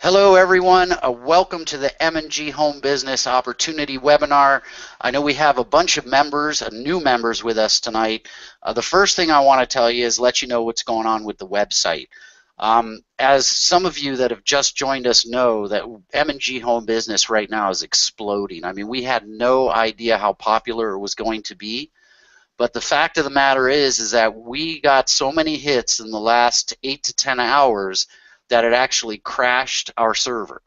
Hello everyone, welcome to the M&G Home Business Opportunity webinar. I know we have a bunch of members, new members with us tonight. The first thing I want to tell you is let you know what's going on with the website. As some of you that have just joined us know, that M&G Home Business right now is exploding. I mean, we had no idea how popular it was going to be. But the fact of the matter is that we got so many hits in the last 8 to 10 hours that it actually crashed our server.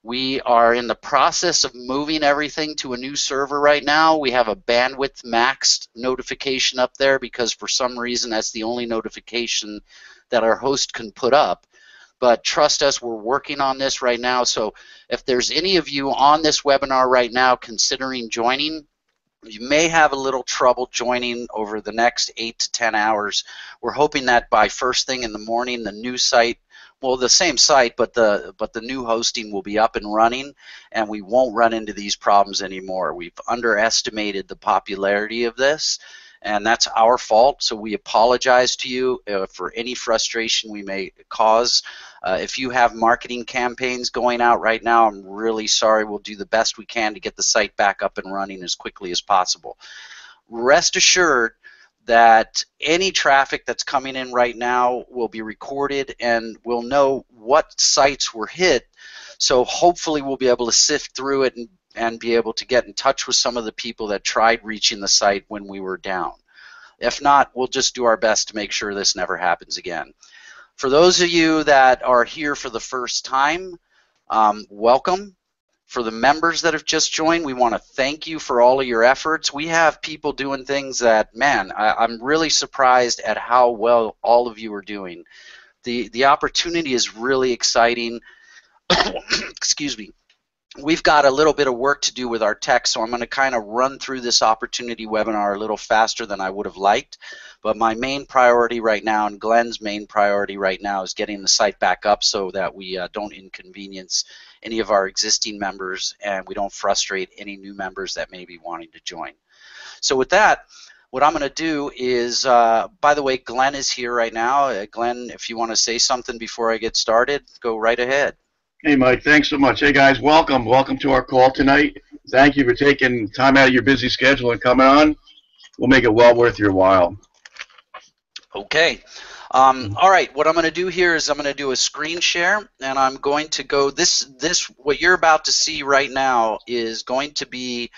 We are in the process of moving everything to a new server right now. We have a bandwidth maxed notification up there because for some reason that's the only notification that our host can put up. But trust us, we're working on this right now. So if there's any of you on this webinar right now considering joining, you may have a little trouble joining over the next 8 to 10 hours. We're hoping that by first thing in the morning, the new site, well, the same site, but the new hosting will be up and running, and we won't run into these problems anymore. We've underestimated the popularity of this, and that's our fault, so we apologize to you for any frustration we may cause. If you have marketing campaigns going out right now, I'm really sorry. We'll do the best we can to get the site back up and running as quickly as possible. Rest assured that any traffic that's coming in right now will be recorded and we'll know what sites were hit. So hopefully we'll be able to sift through it and be able to get in touch with some of the people that tried reaching the site when we were down. If not, we'll just do our best to make sure this never happens again. For those of you that are here for the first time, welcome. For the members that have just joined, we want to thank you for all of your efforts. We have people doing things that, man, I'm really surprised at how well all of you are doing. The opportunity is really exciting. Excuse me. We've got a little bit of work to do with our tech, so I'm going to kind of run through this opportunity webinar a little faster than I would have liked. But my main priority right now, and Glenn's main priority right now, is getting the site back up so that we don't inconvenience any of our existing members and we don't frustrate any new members that may be wanting to join. So with that, what I'm going to do is, by the way, Glenn is here right now. Glenn, if you want to say something before I get started, go right ahead. Hey, Mike, thanks so much. Hey, guys, welcome. Welcome to our call tonight. Thank you for taking time out of your busy schedule and coming on. We'll make it well worth your while. Okay. All right, what I'm going to do here is I'm going to do a screen share, and I'm going to go, what you're about to see right now is going to be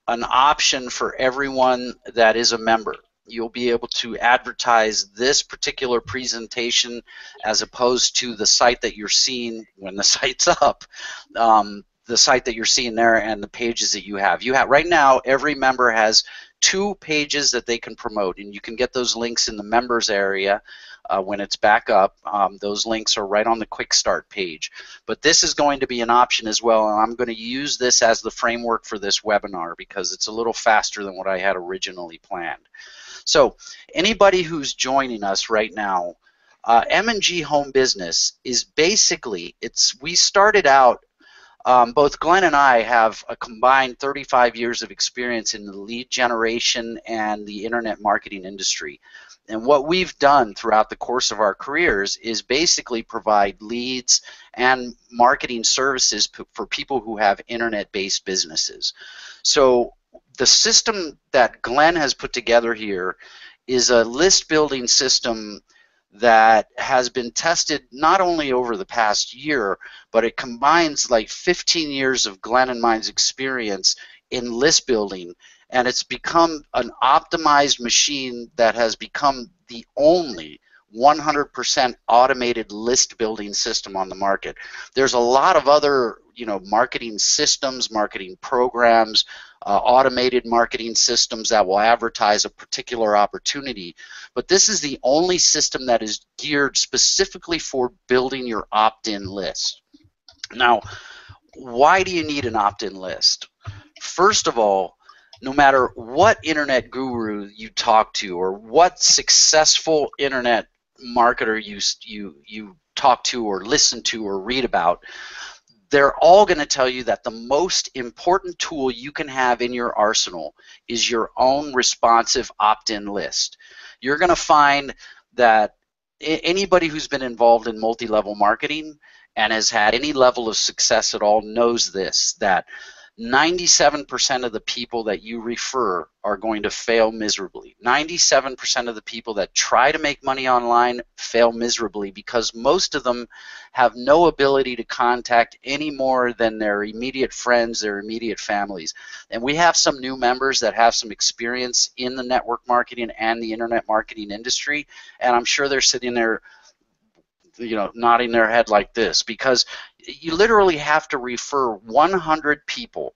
an option for everyone that is a member. You'll be able to advertise this particular presentation as opposed to the site that you're seeing when the site's up. The site that you're seeing there and the pages that you have. Right now, every member has 2 pages that they can promote, and you can get those links in the members area when it's back up. Those links are right on the quick start page. But this is going to be an option as well, and I'm going to use this as the framework for this webinar because it's a little faster than what I had originally planned. So anybody who's joining us right now, M&G Home Business is basically, we started out, both Glenn and I have a combined 35 years of experience in the lead generation and the internet marketing industry. And what we've done throughout the course of our careers is basically provide leads and marketing services for people who have internet-based businesses. So the system that Glenn has put together here is a list building system that has been tested not only over the past year, but it combines like 15 years of Glenn and mine's experience in list building, and it's become an optimized machine that has become the only 100% automated list building system on the market. There's a lot of other, marketing systems, marketing programs, automated marketing systems that will advertise a particular opportunity, but this is the only system that is geared specifically for building your opt-in list. Now, why do you need an opt-in list? First of all, no matter what internet guru you talk to or what successful internet marketer you talk to or listen to or read about, they're all going to tell you that the most important tool you can have in your arsenal is your own responsive opt-in list. You're going to find that anybody who's been involved in multi-level marketing and has had any level of success at all knows this, that 97% of the people that you refer are going to fail miserably. 97% of the people that try to make money online fail miserably because most of them have no ability to contact any more than their immediate friends, their immediate families. And we have some new members that have some experience in the network marketing and the internet marketing industry, and I'm sure they're sitting there, nodding their head like this, because you literally have to refer 100 people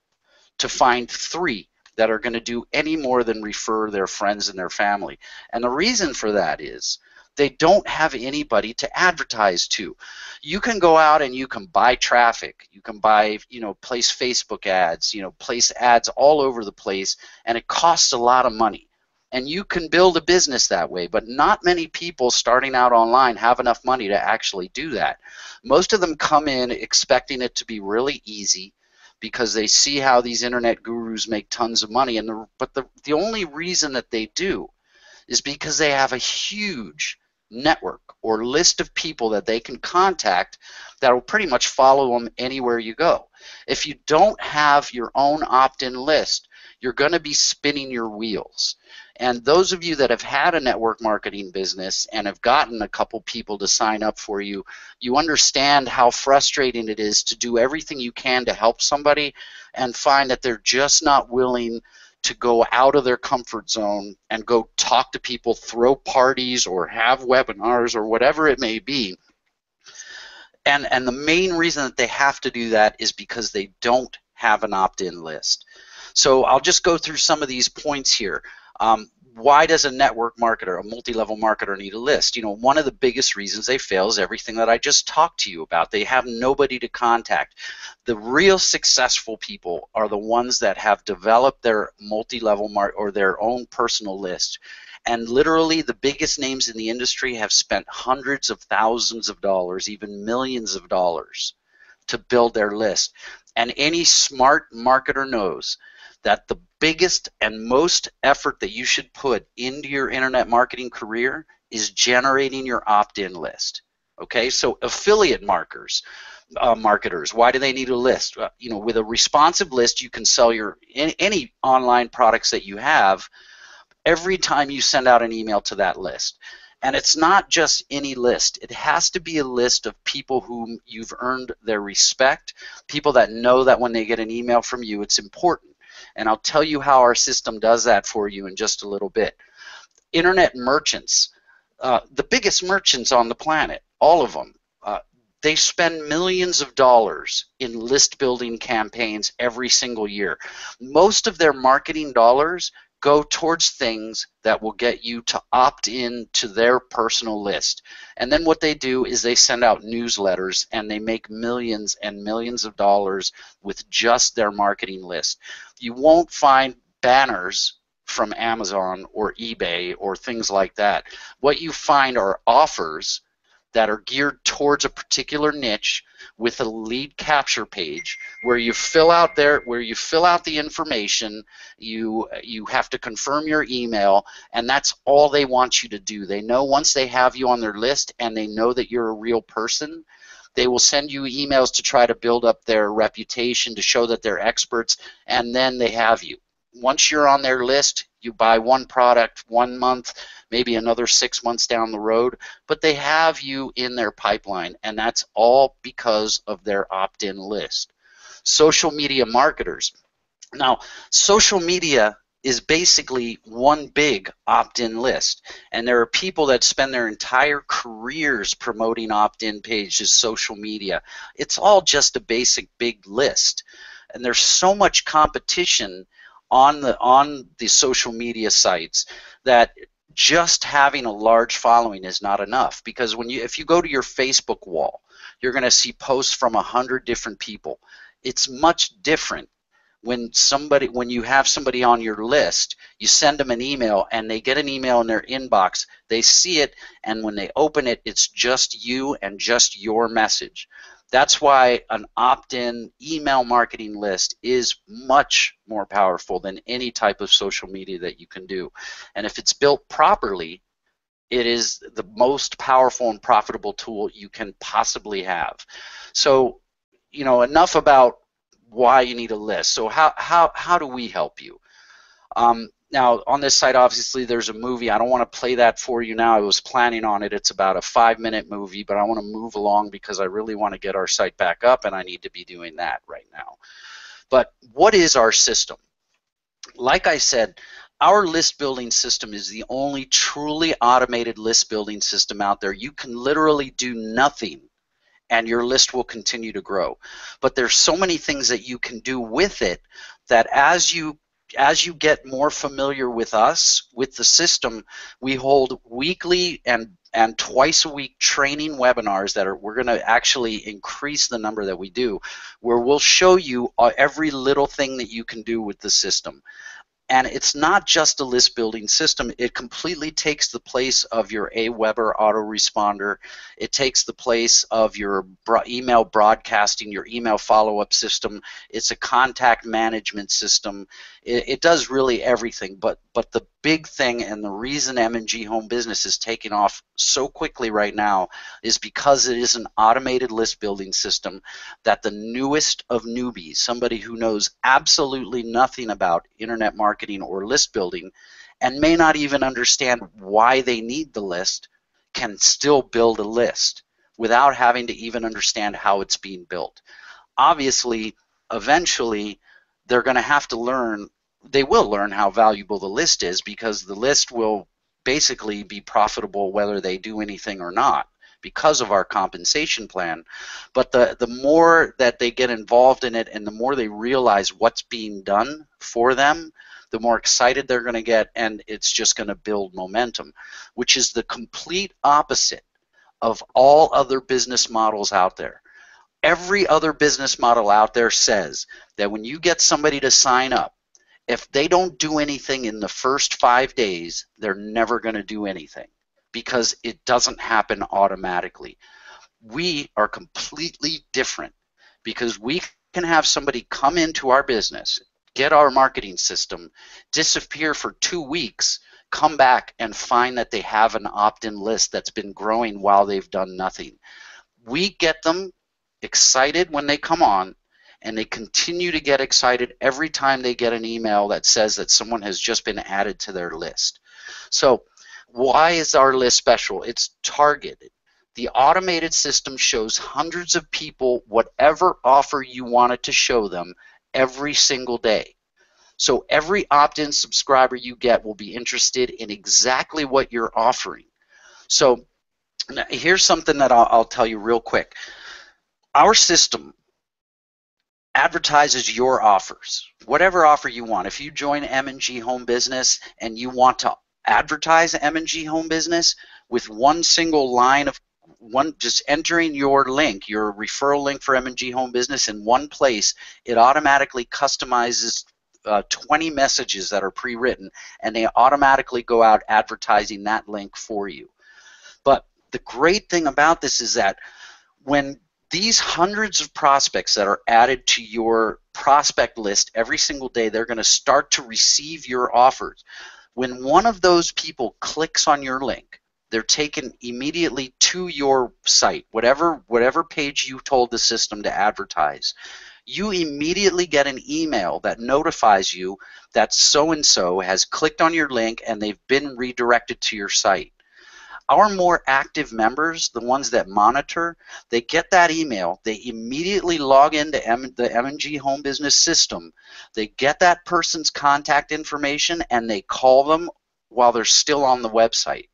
to find 3 that are going to do any more than refer their friends and their family. And the reason for that is they don't have anybody to advertise to. You can go out and you can buy traffic. You can buy, place Facebook ads, place ads all over the place, and it costs a lot of money. And you can build a business that way, but not many people starting out online have enough money to actually do that. Most of them come in expecting it to be really easy because they see how these internet gurus make tons of money, but the only reason that they do is because they have a huge network or list of people that they can contact that will pretty much follow them anywhere you go. If you don't have your own opt-in list, you're going to be spinning your wheels. And those of you that have had a network marketing business and have gotten a couple people to sign up for you, you understand how frustrating it is to do everything you can to help somebody and find that they're just not willing to go out of their comfort zone and go talk to people, throw parties or have webinars or whatever it may be. And the main reason that they have to do that is because they don't have an opt-in list. So I'll just go through some of these points here. Why does a network marketer, a multi-level marketer, need a list? One of the biggest reasons they fail is everything that I just talked to you about. They have nobody to contact. The real successful people are the ones that have developed their multi-level or their own personal list. And literally the biggest names in the industry have spent hundreds of thousands of dollars, even millions of dollars, to build their list. And any smart marketer knows that the biggest and most effort that you should put into your internet marketing career is generating your opt-in list. Okay, so affiliate marketers, why do they need a list? With a responsive list, you can sell any online products that you have every time you send out an email to that list. And it's not just any list. It has to be a list of people whom you've earned their respect, people that know that when they get an email from you, it's important. And I'll tell you how our system does that for you in just a little bit. Internet merchants, the biggest merchants on the planet, all of them, they spend millions of dollars in list building campaigns every single year. Most of their marketing dollars go towards things that will get you to opt in to their personal list. And then what they do is they send out newsletters and they make millions and millions of dollars with just their marketing list. You won't find banners from Amazon or eBay or things like that. What you find are offers that are geared towards a particular niche with a lead capture page where you fill out the information, you have to confirm your email, and that's all they want you to do. They know once they have you on their list and they know that you're a real person, they will send you emails to try to build up their reputation, to show that they're experts, and then they have you. Once you're on their list, you buy one product 1 month, maybe another 6 months down the road, but they have you in their pipeline, and that's all because of their opt-in list. Social media marketers. Now, social media is basically one big opt-in list, and there are people that spend their entire careers promoting opt-in pages, social media. It's all just a basic big list, and there's so much competition on the social media sites that just having a large following is not enough, because if you go to your Facebook wall, you're going to see posts from 100 different people. It's much different when you have somebody on your list, you send them an email and they get an email in their inbox, they see it, and when they open it, it's just you and just your message. That's why an opt-in email marketing list is much more powerful than any type of social media that you can do. And if it's built properly, It is the most powerful and profitable tool you can possibly have. So, enough about why you need a list. So how do we help you? Now, on this site, obviously, there's a movie. I don't want to play that for you now. I was planning on it. It's about a 5-minute movie, but I want to move along because I really want to get our site back up, and I need to be doing that right now. But what is our system? Like I said, our list building system is the only truly automated list building system out there. You can literally do nothing and your list will continue to grow. But there's so many things that you can do with it that as you get more familiar with us, with the system, we hold weekly and twice a week training webinars that we're going to actually increase the number that we do, where we'll show you every little thing that you can do with the system. And it's not just a list building system. It completely takes the place of your Aweber autoresponder. It takes the place of your email broadcasting, your email follow-up system. It's a contact management system. It does really everything. But the big thing and the reason M&G Home Business is taking off so quickly right now is because it is an automated list building system that the newest of newbies, somebody who knows absolutely nothing about internet marketing or list building and may not even understand why they need the list, can still build a list without having to even understand how it's being built. Obviously, eventually, they're going to have to learn, they will learn how valuable the list is, because the list will basically be profitable whether they do anything or not because of our compensation plan. But the more that they get involved in it and the more they realize what's being done for them, the more excited they're going to get, and it's just going to build momentum, which is the complete opposite of all other business models out there. Every other business model out there says that when you get somebody to sign up, if they don't do anything in the first 5 days, they're never going to do anything because it doesn't happen automatically. We are completely different because we can have somebody come into our business, get our marketing system, disappear for 2 weeks, come back and find that they have an opt-in list that's been growing while they've done nothing. We get them excited when they come on, and they continue to get excited every time they get an email that says that someone has just been added to their list. So why is our list special? It's targeted. The automated system shows hundreds of people whatever offer you want it to show them every single day. So every opt-in subscriber you get will be interested in exactly what you're offering. So here's something that I'll tell you real quick. Our system advertises your offers, whatever offer you want. If you join M&G Home Business and you want to advertise M&G Home Business with one single line of just entering your link, your referral link for M&G Home Business in one place, it automatically customizes 20 messages that are pre-written, and they automatically go out advertising that link for you. But the great thing about this is that when these hundreds of prospects that are added to your prospect list every single day, they're going to start to receive your offers. When one of those people clicks on your link, they're taken immediately to your site, whatever page you told the system to advertise. You immediately get an email that notifies you that so-and-so has clicked on your link and they've been redirected to your site. Our more active members, the ones that monitor, they get that email, they immediately log into the M&G Home Business system, they get that person's contact information, and they call them while they're still on the website.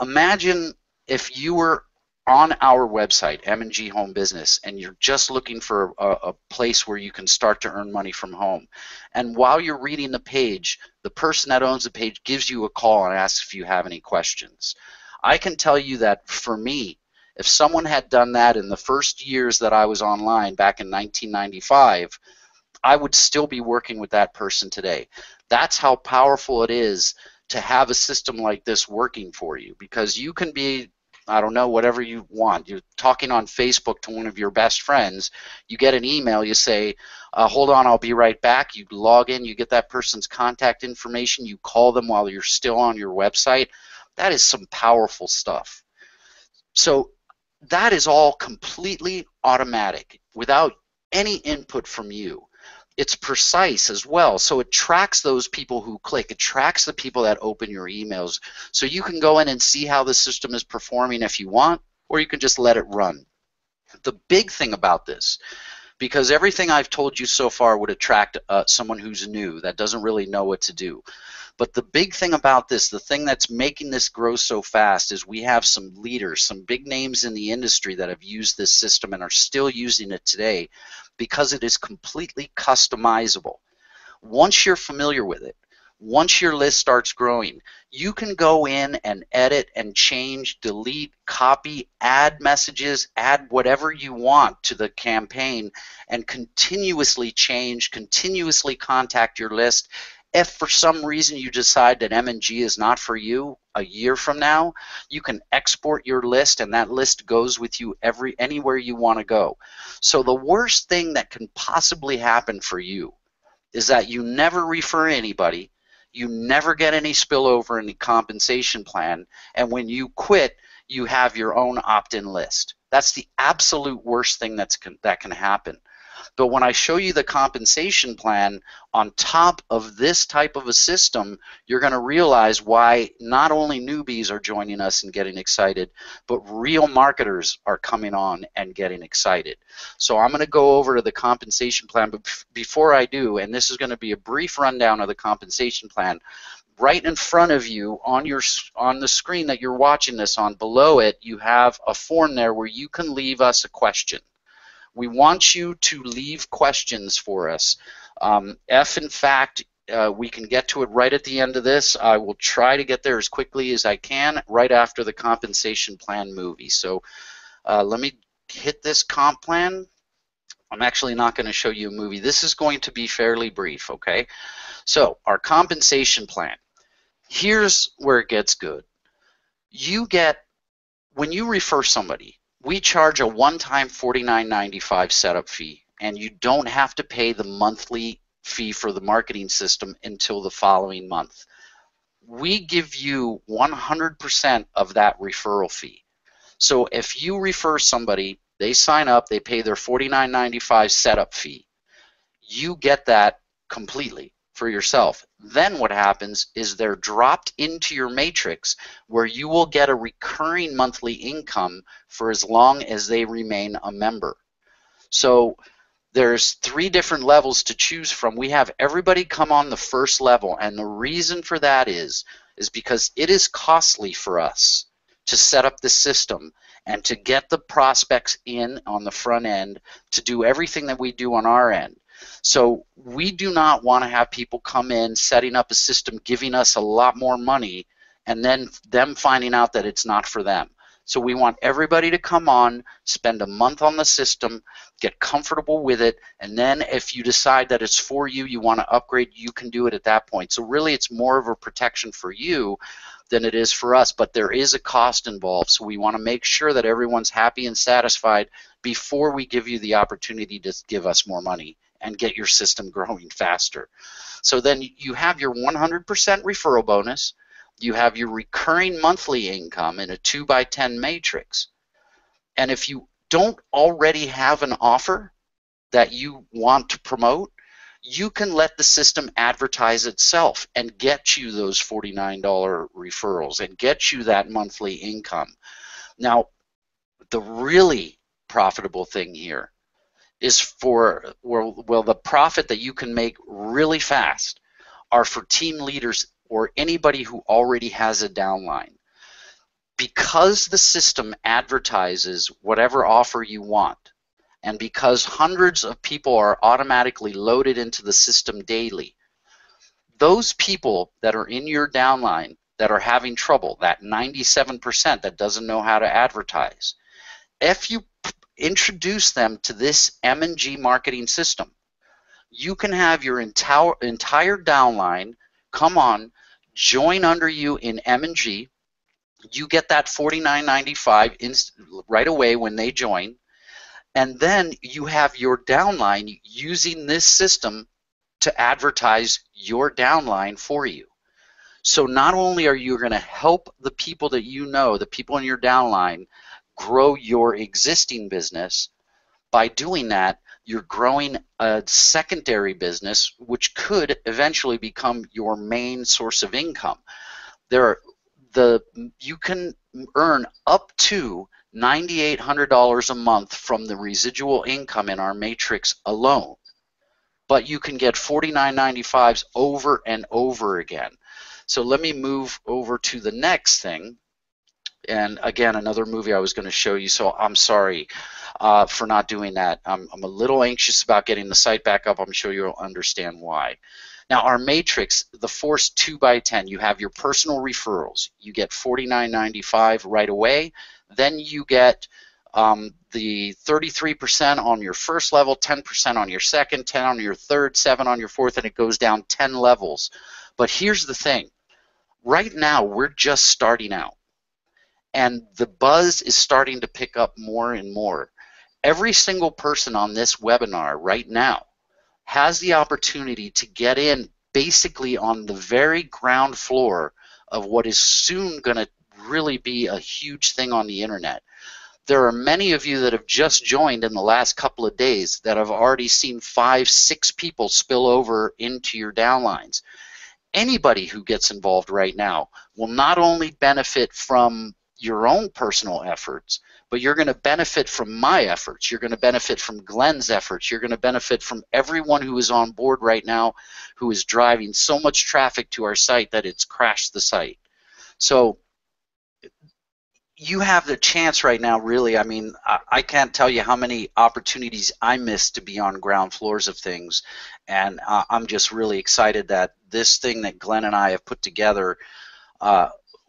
Imagine if you were on our website, M&G Home Business, and you're just looking for a place where you can start to earn money from home. And while you're reading the page, the person that owns the page gives you a call and asks if you have any questions. I can tell you that for me, if someone had done that in the first years that I was online back in 1995, I would still be working with that person today. That's how powerful it is to have a system like this working for you, because you can be, I don't know, whatever you want. You're talking on Facebook to one of your best friends. You get an email. You say, hold on, I'll be right back. You log in. You get that person's contact information. You call them while you're still on your website. That is some powerful stuff. So that is all completely automatic without any input from you. It's precise as well. So it tracks those people who click. It tracks the people that open your emails. So you can go in and see how the system is performing if you want, or you can just let it run. The big thing about this, because everything I've told you so far would attract someone who's new, that doesn't really know what to do. But the big thing about this, the thing that's making this grow so fast, is we have some leaders, some big names in the industry that have used this system and are still using it today because it is completely customizable. Once you're familiar with it, once your list starts growing, you can go in and edit and change, delete, copy, add messages, add whatever you want to the campaign, and continuously change, continuously contact your list. If for some reason you decide that M&G is not for you a year from now, you can export your list and that list goes with you anywhere you want to go. So the worst thing that can possibly happen for you is that you never refer anybody, you never get any spillover in the compensation plan, and when you quit, you have your own opt-in list. That's the absolute worst thing that can happen. But when I show you the compensation plan on top of this type of a system, you're going to realize why not only newbies are joining us and getting excited, but real marketers are coming on and getting excited. So I'm going to go over to the compensation plan, but before I do, and this is going to be a brief rundown of the compensation plan, right in front of you on the screen that you're watching this on, below it, you have a form there where you can leave us a question. We want you to leave questions for us. If, in fact, we can get to it right at the end of this, I will try to get there as quickly as I can right after the compensation plan movie. So let me hit this comp plan. I'm actually not going to show you a movie. This is going to be fairly brief, okay? So our compensation plan. Here's where it gets good. When you refer somebody, we charge a one-time $49.95 setup fee, and you don't have to pay the monthly fee for the marketing system until the following month. We give you 100% of that referral fee. So if you refer somebody, they sign up, they pay their $49.95 setup fee, you get that completely for yourself. Then what happens is they're dropped into your matrix where you will get a recurring monthly income for as long as they remain a member. So there's 3 different levels to choose from. We have everybody come on the first level, and the reason for that is because it is costly for us to set up the system and to get the prospects in on the front end, to do everything that we do on our end. So we do not want to have people come in, setting up a system, giving us a lot more money, and then them finding out that it's not for them. So we want everybody to come on, spend a month on the system, get comfortable with it, and then if you decide that it's for you, you want to upgrade, you can do it at that point. So really it's more of a protection for you than it is for us, but there is a cost involved. So we want to make sure that everyone's happy and satisfied before we give you the opportunity to give us more money and get your system growing faster. So then you have your 100% referral bonus, you have your recurring monthly income in a 2x10 matrix. And if you don't already have an offer that you want to promote, you can let the system advertise itself and get you those $49 referrals and get you that monthly income. Now, the really profitable thing here is the profit that you can make really fast are for team leaders or anybody who already has a downline. Because the system advertises whatever offer you want, and because hundreds of people are automatically loaded into the system daily, those people that are in your downline that are having trouble, that 97% that doesn't know how to advertise, if you introduce them to this M&G marketing system, you can have your entire downline come on, join under you in M&G. You get that $49.95 right away when they join, and then you have your downline using this system to advertise your downline for you. So not only are you going to help the people that you know, the people in your downline, grow your existing business, by doing that, you're growing a secondary business, which could eventually become your main source of income. There are you can earn up to $9,800 a month from the residual income in our matrix alone, but you can get 49.95s over and over again. So let me move over to the next thing. And again, another movie I was going to show you, so I'm sorry for not doing that. I'm a little anxious about getting the site back up. I'm sure you'll understand why. Now, our matrix, the Force 2x10, you have your personal referrals. You get $49.95 right away. Then you get the 33% on your first level, 10% on your second, 10 on your third, 7 on your fourth, and it goes down 10 levels. But here's the thing. Right now, we're just starting out, and the buzz is starting to pick up more and more. Every single person on this webinar right now has the opportunity to get in basically on the very ground floor of what is soon going to really be a huge thing on the internet. There are many of you that have just joined in the last couple of days that have already seen 5, 6 people spill over into your downlines. Anybody who gets involved right now will not only benefit from your own personal efforts, but you're going to benefit from my efforts. You're going to benefit from Glenn's efforts. You're going to benefit from everyone who is on board right now who is driving so much traffic to our site that it's crashed the site. So you have the chance right now, really. I mean, I can't tell you how many opportunities I missed to be on ground floors of things, and I'm just really excited that this thing that Glenn and I have put together,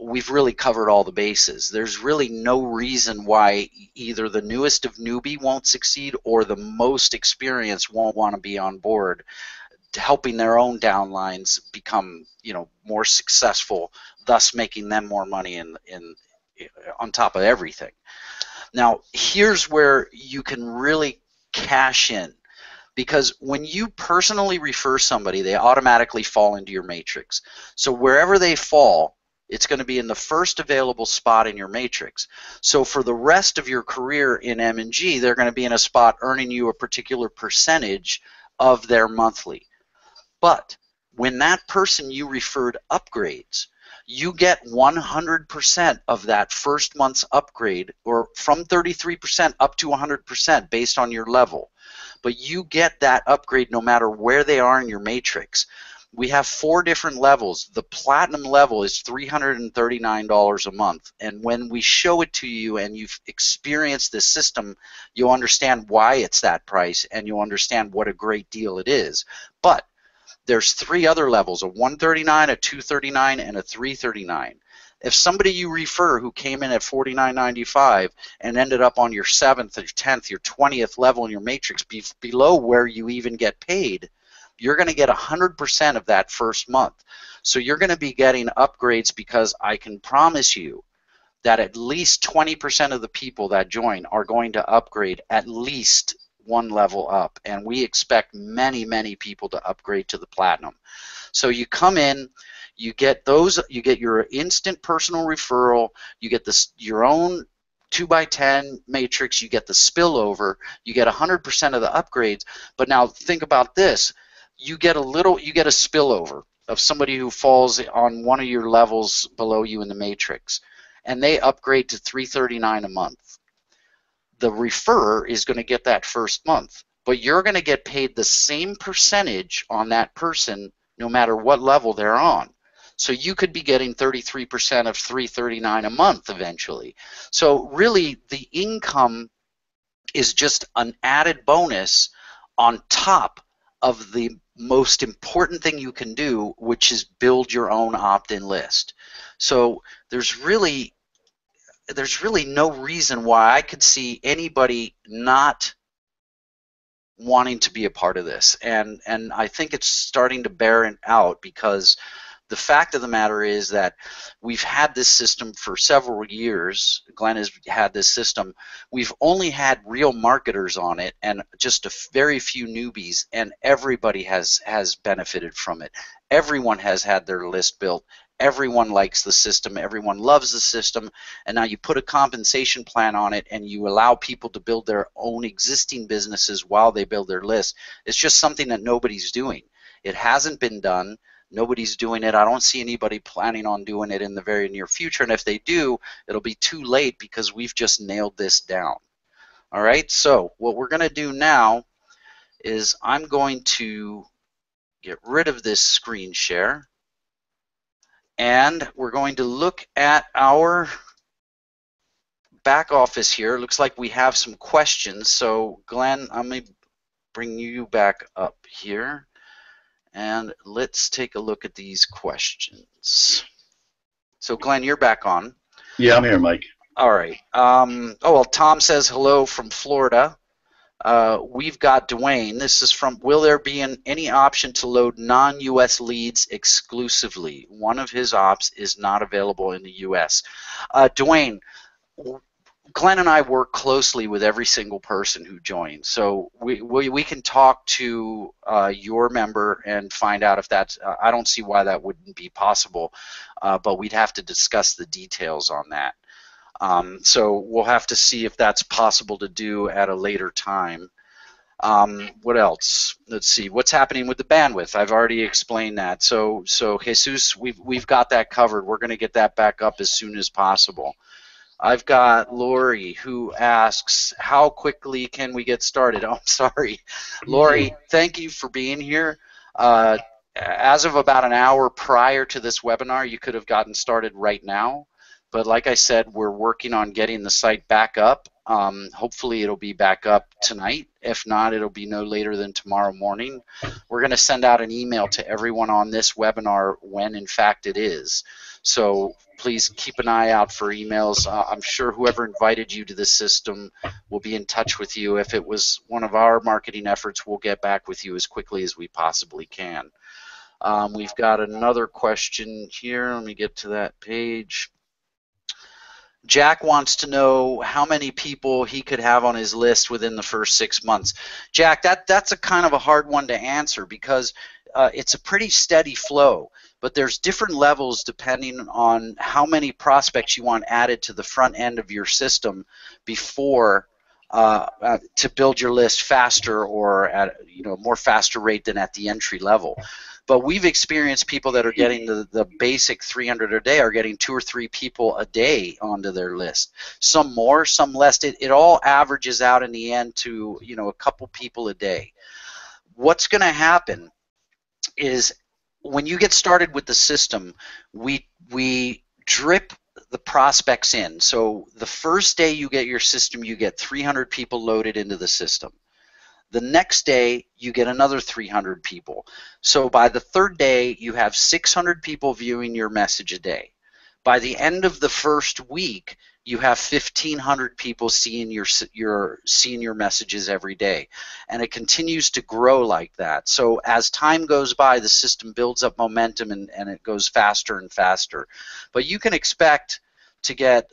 we've really covered all the bases. There's really no reason why either the newest of newbie won't succeed or the most experienced won't want to be on board, helping their own downlines become, more successful, thus making them more money on top of everything. Now, here's where you can really cash in, because when you personally refer somebody, they automatically fall into your matrix. So wherever they fall, it's going to be in the first available spot in your matrix. So for the rest of your career in M&G, they're going to be in a spot earning you a particular percentage of their monthly. But when that person you referred upgrades, you get 100% of that first month's upgrade, or from 33% up to 100% based on your level. But you get that upgrade no matter where they are in your matrix. We have 4 different levels. The platinum level is $339 a month. And when we show it to you and you've experienced this system, you'll understand why it's that price, and you'll understand what a great deal it is. But there's 3 other levels, a 139, a 239, and a 339. If somebody you refer who came in at $49.95 and ended up on your 7th, your 10th, your 20th level in your matrix, below where you even get paid, you're going to get 100% of that first month. So you're going to be getting upgrades, because I can promise you that at least 20% of the people that join are going to upgrade at least 1 level up, and we expect many, many people to upgrade to the platinum. So you come in, you get your instant personal referral, you get your own 2x10 matrix, you get the spillover, you get 100% of the upgrades. But now think about this: you get a spillover of somebody who falls on one of your levels below you in the matrix, and they upgrade to $339 a month. The referrer is going to get that first month, but you're going to get paid the same percentage on that person no matter what level they're on. So you could be getting 33% of $339 a month eventually. So really, the income is just an added bonus on top of the most important thing you can do, which is build your own opt-in list. So there's really no reason why I could see anybody not wanting to be a part of this. And I think it's starting to bear it out, because the fact of the matter is that we've had this system for several years. Glenn has had this system. We've only had real marketers on it and just a very few newbies, and everybody has benefited from it. Everyone has had their list built. everyone likes the system, everyone loves the system, and now you put a compensation plan on it and you allow people to build their own existing businesses while they build their list. It's just something that nobody's doing. It hasn't been done. Nobody's doing it. I don't see anybody planning on doing it in the very near future, and if they do, it'll be too late because we've just nailed this down. All right, so what we're going to do now is I'm going to get rid of this screen share, and we're going to look at our back office here. It looks like we have some questions. So Glenn, I'm going to bring you back up here, and let's take a look at these questions. So Glenn, you're back on. Yeah, I'm here, Mike. All right. Oh, well, Tom says hello from Florida. We've got Dwayne. This is from, will there be any option to load non-U.S. leads exclusively? One of his ops is not available in the U.S. Dwayne, Glenn and I work closely with every single person who joins, so we can talk to your member and find out if that's, I don't see why that wouldn't be possible, but we'd have to discuss the details on that. So we'll have to see if that's possible to do at a later time. What else? Let's see. What's happening with the bandwidth? I've already explained that. So Jesus, we've got that covered. We're going to get that back up as soon as possible. I've got Lori who asks, how quickly can we get started? Oh, I'm sorry. Lori, thank you for being here. As of about an hour prior to this webinar, you could have gotten started right now. But like I said, we're working on getting the site back up. Hopefully it'll be back up tonight. If not, it'll be no later than tomorrow morning. We're going to send out an email to everyone on this webinar when in fact it is. So please keep an eye out for emails. I'm sure whoever invited you to the system will be in touch with you. If it was one of our marketing efforts, we'll get back with you as quickly as we possibly can. We've got another question here. Let me get to that page. Jack wants to know how many people he could have on his list within the first 6 months. Jack, that's a kind of a hard one to answer because it's a pretty steady flow, but there's different levels depending on how many prospects you want added to the front end of your system before to build your list faster or at more faster rate than at the entry level. But we've experienced people that are getting the basic 300 a day are getting 2 or 3 people a day onto their list. Some more, some less. It all averages out in the end to a couple people a day. What's going to happen is when you get started with the system, we drip the prospects in. So the first day you get your system, you get 300 people loaded into the system. The next day, you get another 300 people. So by the third day, you have 600 people viewing your message a day. By the end of the first week, you have 1,500 people seeing your messages every day. And it continues to grow like that. So as time goes by, the system builds up momentum and it goes faster and faster. But you can expect to get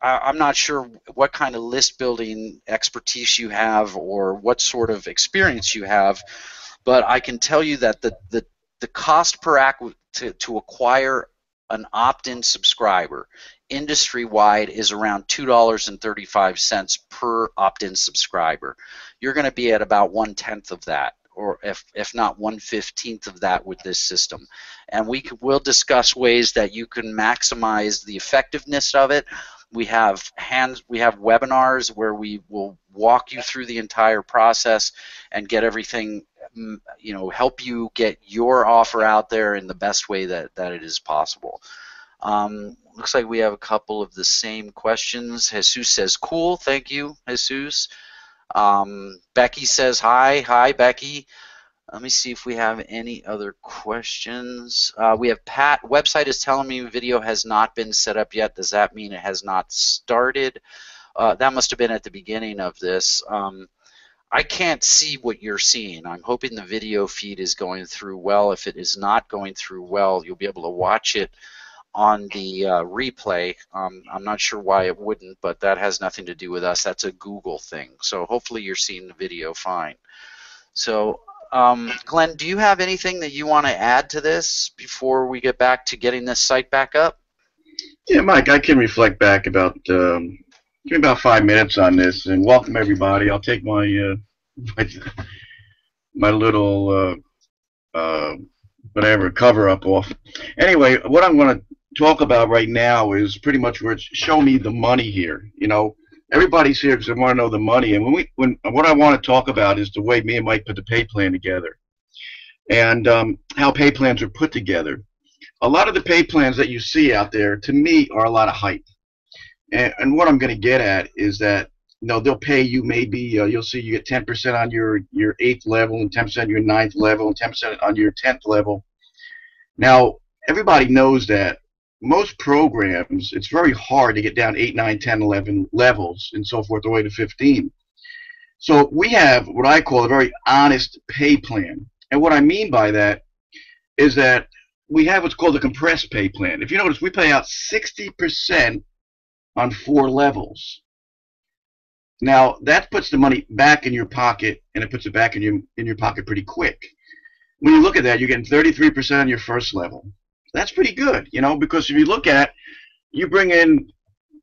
I'm not sure what kind of list building expertise you have or what sort of experience you have, but I can tell you that the cost per to acquire an opt-in subscriber industry-wide is around $2.35 per opt-in subscriber. You're going to be at about 1/10 of that, or if not 1/15 of that with this system. And we'll discuss ways that you can maximize the effectiveness of it. We have webinars where we will walk you through the entire process and get everything, help you get your offer out there in the best way that it is possible. Looks like we have a couple of the same questions. Jesus says, cool, thank you, Jesus. Becky says, hi, Becky. Let me see if we have any other questions. We have Pat. Website is telling me video has not been set up yet. Does that mean it has not started? That must have been at the beginning of this. I can't see what you're seeing. I'm hoping the video feed is going through well. If it is not going through well, you'll be able to watch it on the replay. I'm not sure why it wouldn't, but that has nothing to do with us. That's a Google thing. So hopefully you're seeing the video fine. So Glenn, do you have anything that you want to add to this before we get back to getting this site back up? Yeah, Mike, I can reflect back about give me about 5 minutes on this, and welcome everybody. I'll take my my, my little whatever cover up off. Anyway, what I'm going to talk about right now is pretty much where it's show me the money here. You know, everybody's here because they want to know the money, and when what I want to talk about is the way me and Mike put the pay plan together, and how pay plans are put together. A lot of the pay plans that you see out there, to me, are a lot of hype. And what I'm going to get at is that they'll pay you maybe you'll see you get 10% on your eighth level and 10% on your ninth level and 10% on your 10th level. Now everybody knows that most programs it's very hard to get down 8, 9, 10, 11 levels and so forth the way to 15. So we have what I call a very honest pay plan, and what I mean by that is that we have what's called a compressed pay plan. If you notice, we pay out 60% on 4 levels. Now that puts the money back in your pocket, and it puts it back in your pocket pretty quick. When you look at that, you're getting 33% on your first level. That's pretty good, because if you look at, you bring in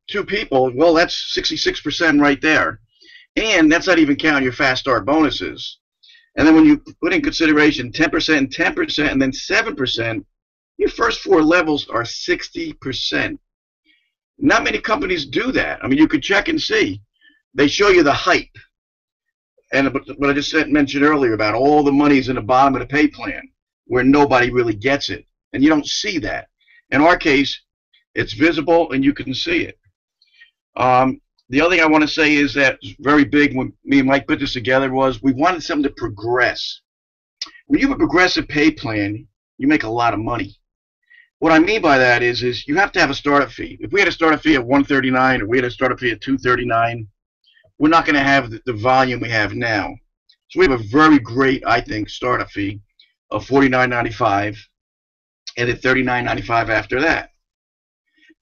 2 people, well, that's 66% right there, and that's not even counting your fast start bonuses. And then when you put in consideration 10% and 10% and then 7%, your first 4 levels are 60%. Not many companies do that. I mean, you could check and see. They show you the hype. And what I just mentioned earlier about all the money's in the bottom of the pay plan where nobody really gets it. And you don't see that. In our case, it's visible and you can see it. The other thing I want to say is that very big when me and Mike put this together was we wanted something to progress. When you have a progressive pay plan, you make a lot of money. What I mean by that is you have to have a startup fee. If we had a startup fee at $139 or we had a startup fee at $239, we're not going to have the volume we have now. So we have a very great, I think, startup fee of $49.95 and at $39.95 after that.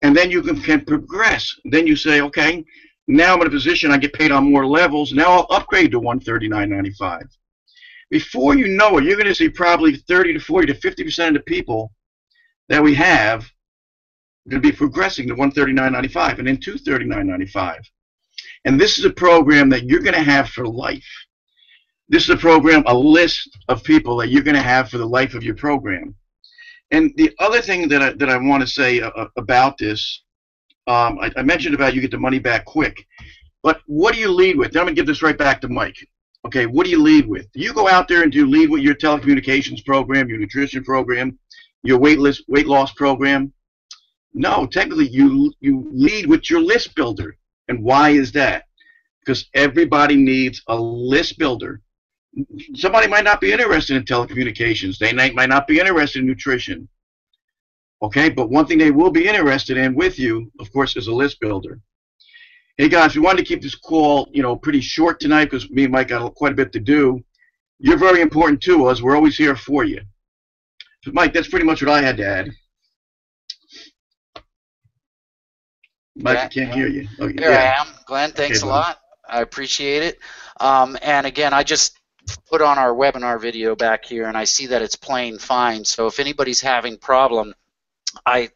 And then you can progress. Then you say, okay, now I'm in a position I get paid on more levels. Now I'll upgrade to $139.95. Before you know it, you're going to see probably 30 to 40 to 50% of the people that we have going to be progressing to $139.95 and then $239.95. And this is a program that you're going to have for life. This is a program, a list of people that you're going to have for the life of your program. And the other thing that I want to say about this, I mentioned about you get the money back quick. But what do you lead with? I'm going to give this right back to Mike. Okay, what do you lead with? Do you go out there and do you lead with your telecommunications program, your nutrition program, your weight loss program? No, technically you lead with your list builder. And why is that? Because everybody needs a list builder. Somebody might not be interested in telecommunications. They might not be interested in nutrition. Okay, but one thing they will be interested in with you, of course, is a list builder. Hey guys, we wanted to keep this call, pretty short tonight because me and Mike got quite a bit to do. You're very important to us. We're always here for you. So Mike, that's pretty much what I had to add. Mike, I can't hear you. Okay, Here I am. Glenn, thanks a lot. I appreciate it. And again, I just put on our webinar video back here, and I see that it's playing fine. So if anybody's having problem, I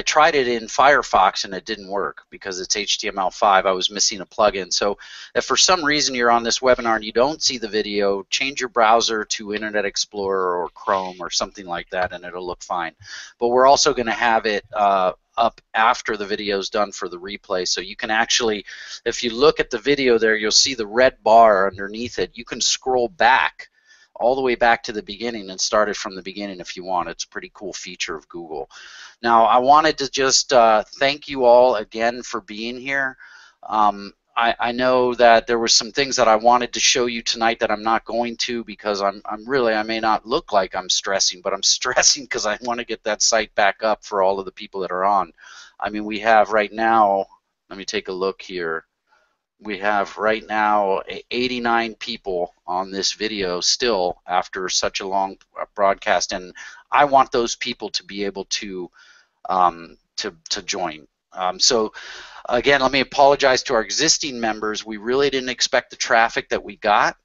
tried it in Firefox and it didn't work because it's HTML5. I was missing a plugin. So if for some reason you're on this webinar and you don't see the video, change your browser to Internet Explorer or Chrome or something like that and it'll look fine. But we're also going to have it up after the video is done for the replay. So you can actually, if you look at the video there, you'll see the red bar underneath it. You can scroll back all the way back to the beginning and start it from the beginning if you want. It's a pretty cool feature of Google. Now, I wanted to just thank you all again for being here. I know that there were some things that I wanted to show you tonight that I'm not going to because I may not look like I'm stressing, but I'm stressing because I want to get that site back up for all of the people that are on. I mean, we have right now, let me take a look here. We have right now 89 people on this video still after such a long broadcast, and I want those people to be able to join. So again, let me apologize to our existing members. We really didn't expect the traffic that we got.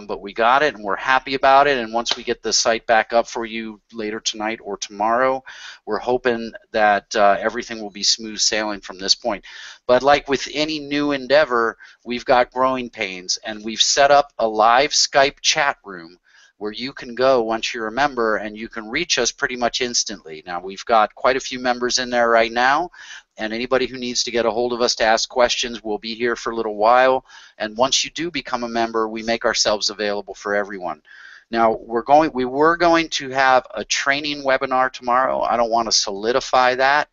but we got it and we're happy about it. And once we get the site back up for you later tonight or tomorrow, we're hoping that everything will be smooth sailing from this point. But like with any new endeavor, we've got growing pains, and we've set up a live Skype chat room where you can go once you're a member and you can reach us pretty much instantly. Now, we've got quite a few members in there right now, and anybody who needs to get a hold of us to ask questions will be here for a little while. And once you do become a member, we make ourselves available for everyone. Now, we were going to have a training webinar tomorrow. I don't want to solidify that,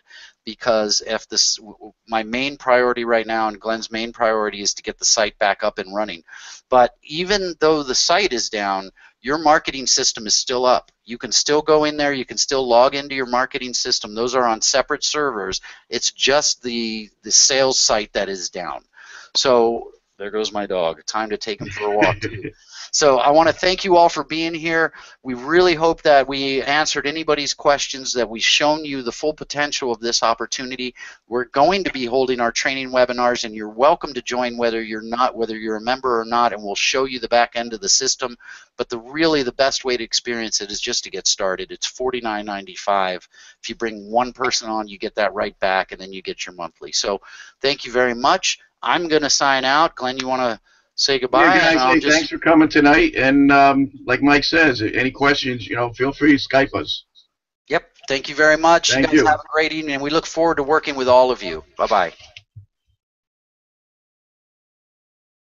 because if this, my main priority right now and Glenn's main priority is to get the site back up and running. But even though the site is down, your marketing system is still up. You can still go in there, you can still log into your marketing system. Those are on separate servers. It's just the sales site that is down. So there goes my dog. Time to take him for a walk too. So I want to thank you all for being here. We really hope that we answered anybody's questions, that we've shown you the full potential of this opportunity. We're going to be holding our training webinars, and you're welcome to join whether you're a member or not, and we'll show you the back end of the system. But really the best way to experience it is just to get started. It's $49.95. If you bring one person on, you get that right back, and then you get your monthly. So thank you very much. I'm going to sign out. Glenn, you want to say goodbye? Yeah, guys, hey, thanks for coming tonight. And like Mike says, any questions, feel free to Skype us. Yep. Thank you very much. Thank you guys you. have a great evening, and we look forward to working with all of you. Bye-bye.